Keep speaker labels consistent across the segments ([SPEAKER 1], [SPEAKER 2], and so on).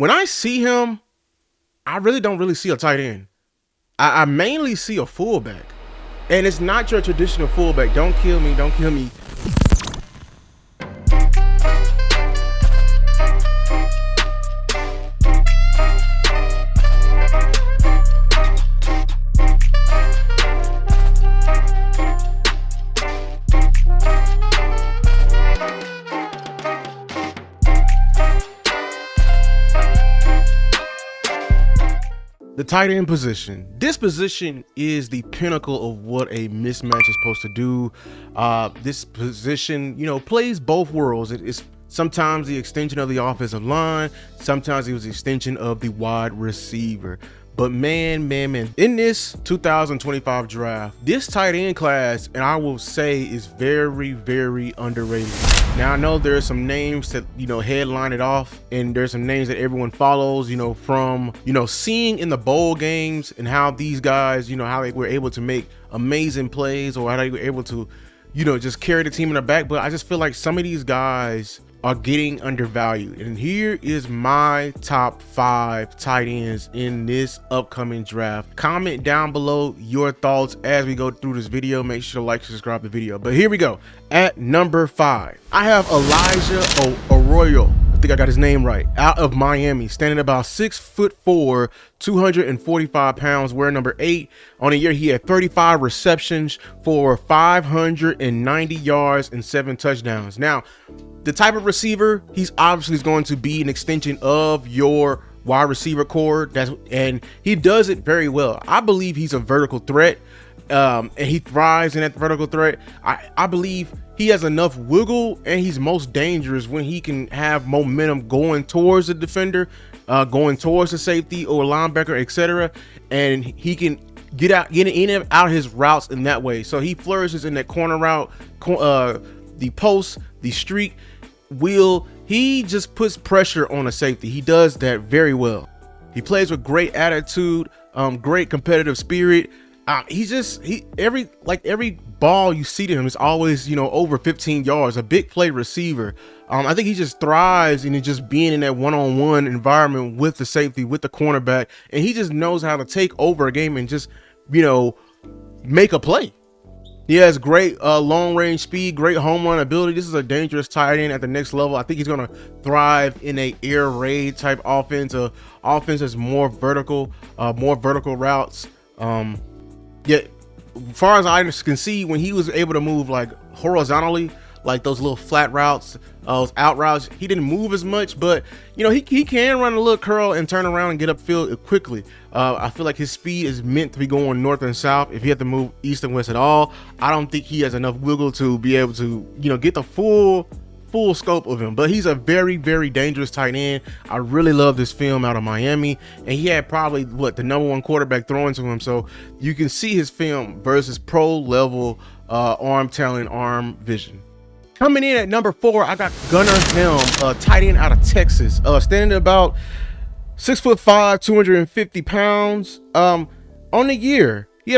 [SPEAKER 1] when I see him, I really don't really see a tight end. I mainly see a fullback. And it's not your traditional fullback. Don't kill me. Don't kill me. The tight end position. This position is the pinnacle of what a mismatch is supposed to do. This position, plays both worlds. It's sometimes the extension of the offensive line. Sometimes it was the extension of the wide receiver. But man, in this 2025 draft, this tight end class, and I will say, is very, very underrated. Now, I know there's some names that, headline it off, and there's some names that everyone follows, from, seeing in the bowl games and how these guys, how they were able to make amazing plays, or how they were able to, just carry the team in the back. But I just feel like some of these guys are getting undervalued. And here is my top 5 tight ends in this upcoming draft. Comment down below your thoughts as we go through this video. Make sure to like, subscribe the video. But here we go. At number 5, I have Elijah Arroyo. I think I got his name right. Out of Miami, standing about 6'4", 245 pounds, wearing number 8. On the year, he had 35 receptions for 590 yards and 7 touchdowns. Now, the type of receiver, he's obviously going to be an extension of your wide receiver core. And he does it very well. I believe he's a vertical threat, and he thrives in that vertical threat. I believe he has enough wiggle, and he's most dangerous when he can have momentum going towards the defender, going towards the safety or linebacker, etc. And he can get in and out his routes in that way. So he flourishes in that corner route, the post, the streak wheel. He just puts pressure on a safety. He does that very well. He plays with great attitude, great competitive spirit. Every ball you see to him is always, over 15 yards, a big play receiver. I think he just thrives in just being in that one-on-one environment with the safety, with the cornerback, and he just knows how to take over a game and just, make a play. He has great long range speed, great home run ability. This is a dangerous tight end at the next level. I think he's going to thrive in a air raid type offense, offense that's more vertical routes. Yet, as far as I can see, when he was able to move like horizontally, like those little flat routes, those out routes, he didn't move as much, but he can run a little curl and turn around and get upfield quickly. I feel like his speed is meant to be going north and south. If he had to move east and west at all, I don't think he has enough wiggle to be able to, get the full scope of him. But he's a very, very dangerous tight end. I really love this film out of Miami, and he had probably the #1 quarterback throwing to him. So you can see his film versus pro level arm talent, arm vision. Coming in at number 4, I got Gunnar Helm, tight end out of Texas, standing at about 6'5", 250 pounds. On the year, he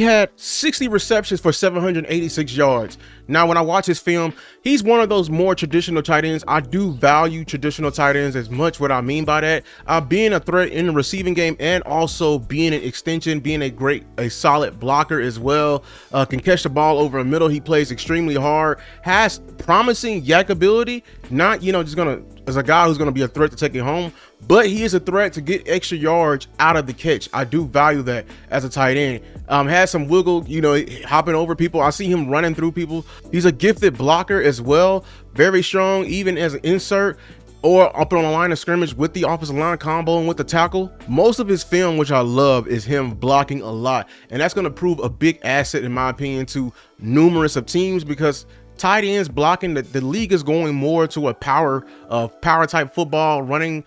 [SPEAKER 1] had 60 receptions for 786 yards. Now, when I watch his film, he's one of those more traditional tight ends. I do value traditional tight ends as much. What I mean by that, being a threat in the receiving game and also being an extension, being a solid blocker as well. Can catch the ball over the middle. He plays extremely hard, has promising yak ability, not, just as a guy who's going to be a threat to take it home, but he is a threat to get extra yards out of the catch. I do value that as a tight end. Has some wiggle, hopping over people. I see him running through people. He's a gifted blocker as well, very strong, even as an insert or up on the line of scrimmage with the offensive line combo and with the tackle. Most of his film, which I love, is him blocking a lot, and that's going to prove a big asset, in my opinion, to numerous of teams, because tight ends blocking, the league is going more to a power type football, running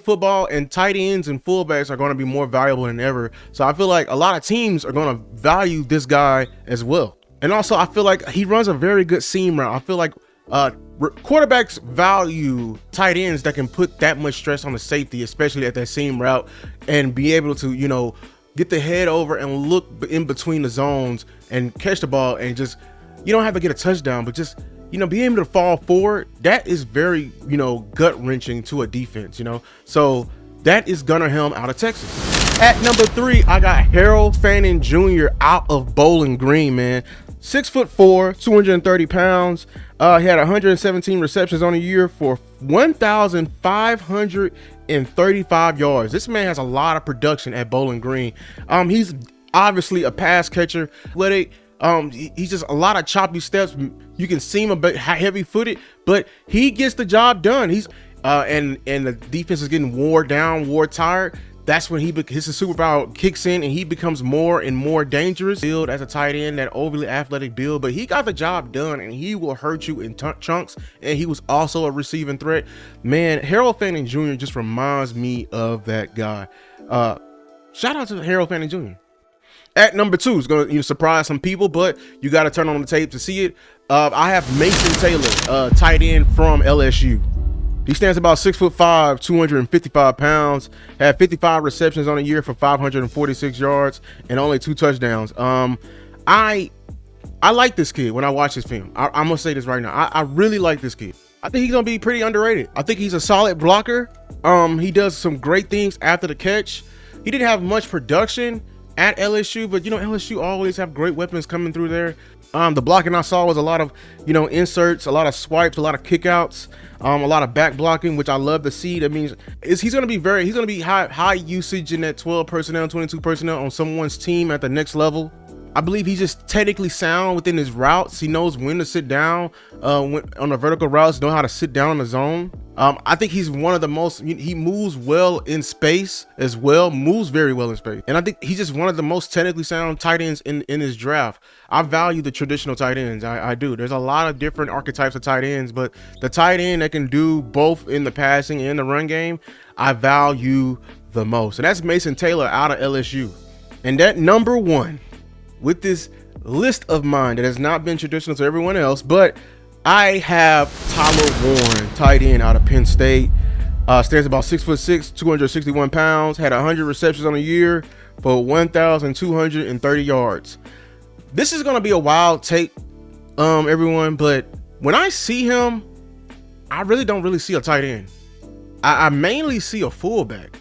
[SPEAKER 1] football, and tight ends and fullbacks are going to be more valuable than ever. So I feel like a lot of teams are going to value this guy as well. And also, I feel like he runs a very good seam route. I feel like quarterbacks value tight ends that can put that much stress on the safety, especially at that seam route, and be able to, get the head over and look in between the zones and catch the ball, and just, you don't have to get a touchdown, but just being able to fall forward, that is very, gut wrenching to a defense, So that is Gunnar Helm out of Texas. At number 3, I got Harold Fanning Jr. out of Bowling Green, man. 6'4", 230 pounds. He had 117 receptions on the year for 1,535 yards. This man has a lot of production at Bowling Green. He's obviously a pass catcher. He's just a lot of choppy steps. You can see him a bit heavy footed, but he gets the job done. He's and the defense is getting wore tired. That's when his superpower kicks in and he becomes more and more dangerous. Build as a tight end, that overly athletic build, but he got the job done and he will hurt you in chunks. And he was also a receiving threat. Man, Harold Fanning Jr. just reminds me of that guy. Shout out to Harold Fanning Jr. At number 2, it's going to surprise some people, but you got to turn on the tape to see it. I have Mason Taylor, tight end from LSU. He stands about 6'5", 255 pounds, had 55 receptions on a year for 546 yards and only 2 touchdowns. I like this kid when I watch his film. I'm going to say this right now. I really like this kid. I think he's going to be pretty underrated. I think he's a solid blocker. He does some great things after the catch. He didn't have much production at LSU, but LSU always have great weapons coming through there. The blocking I saw was a lot of, inserts, a lot of swipes, a lot of kickouts, a lot of back blocking, which I love to see. That means he's going to be high usage in that 12 personnel, 22 personnel on someone's team at the next level. I believe he's just technically sound within his routes. He knows when to sit down on the vertical routes, know how to sit down in the zone. I think he's one of the most, he moves well in space as well, moves very well in space. And I think he's just one of the most technically sound tight ends in his draft. I value the traditional tight ends. I do. There's a lot of different archetypes of tight ends, but the tight end that can do both in the passing and the run game, I value the most. And that's Mason Taylor out of LSU. And that number 1 with this list of mine that has not been traditional to everyone else, but I have Tyler Warren, tight end out of Penn State. Stands about 6'6", 261 pounds, had 100 receptions on the year for 1,230 yards. This is going to be a wild take, everyone, but when I see him, I really don't see a tight end. I mainly see a fullback.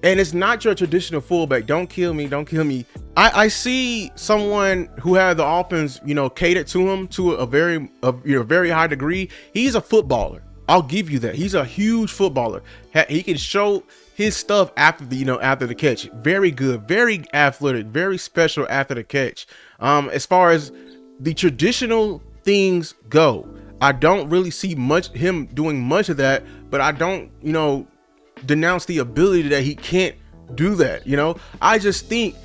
[SPEAKER 1] And it's not your traditional fullback. Don't kill me. I see someone who had the offense, catered to him to a very high degree. He's a footballer. I'll give you that. He's a huge footballer. He can show his stuff after the catch. Very good, very athletic, very special after the catch. As far as the traditional things go, I don't really see him doing much of that, but I don't, denounce the ability that he can't do that. I just think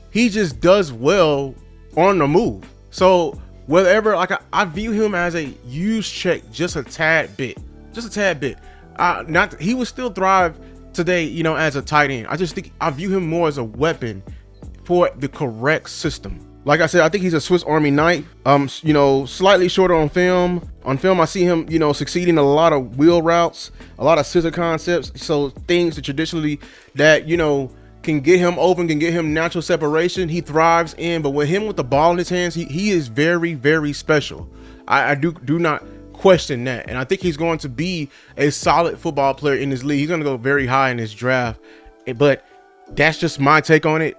[SPEAKER 1] he just does well on the move. So whatever, I view him as a use check, just a tad bit. He would still thrive today, as a tight end. I just think I view him more as a weapon for the correct system. Like I said, I think he's a Swiss Army knife. Slightly shorter on film. On film, I see him, succeeding in a lot of wheel routes, a lot of scissor concepts. So things that traditionally that, can get him open, can get him natural separation, he thrives in. But with him with the ball in his hands, he is very, very special. I do not question that. And I think he's going to be a solid football player in this league. He's going to go very high in this draft. But that's just my take on it.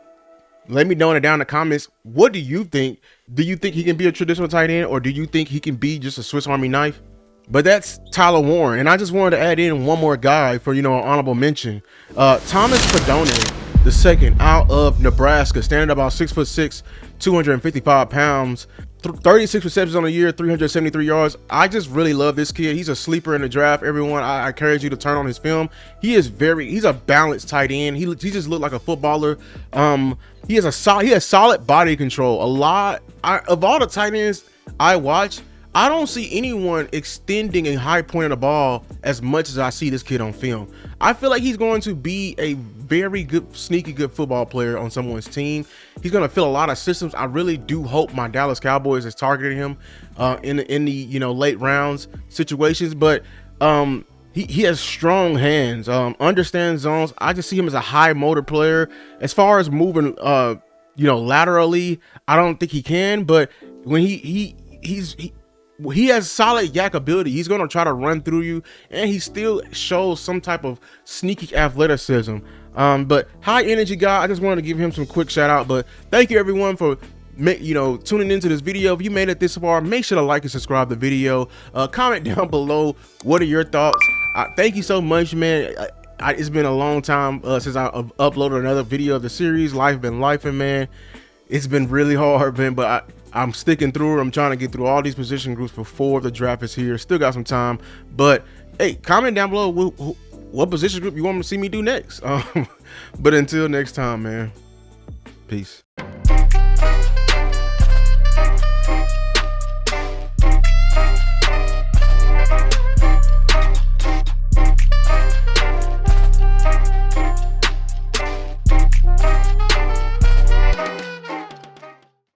[SPEAKER 1] Let me know down in the comments. What do you think? Do you think he can be a traditional tight end, or do you think he can be just a Swiss Army knife? But that's Tyler Warren. And I just wanted to add in one more guy for, an honorable mention. Thomas Padone II out of Nebraska, standing about 6'6", 255 pounds, 36 receptions on the year, 373 yards. I just really love this kid. He's a sleeper in the draft. Everyone, I encourage you to turn on his film. He's a balanced tight end. He just looked like a footballer. He has solid body control. Of all the tight ends I watch, I don't see anyone extending a high point of the ball as much as I see this kid on film. I feel like he's going to be a very good, sneaky good football player on someone's team. He's going to fill a lot of systems. I really do hope my Dallas Cowboys is targeting him in the late rounds situations. But he has strong hands, understands zones. I just see him as a high motor player. As far as moving, laterally, I don't think he can. But when he has solid yak ability. He's going to try to run through you, and he still shows some type of sneaky athleticism. But high energy guy, I just wanted to give him some quick shout out. But thank you everyone for tuning into this video. If you made it this far, make sure to like and subscribe the video. Comment down below, what are your thoughts? Thank you so much, man. It's been a long time since I uploaded another video of the series. Life been lifing, man. It's been really hard, man, but I'm sticking through it. I'm trying to get through all these position groups before the draft is here. Still got some time, but hey, comment down below what position group you want to see me do next. But until next time, man, peace.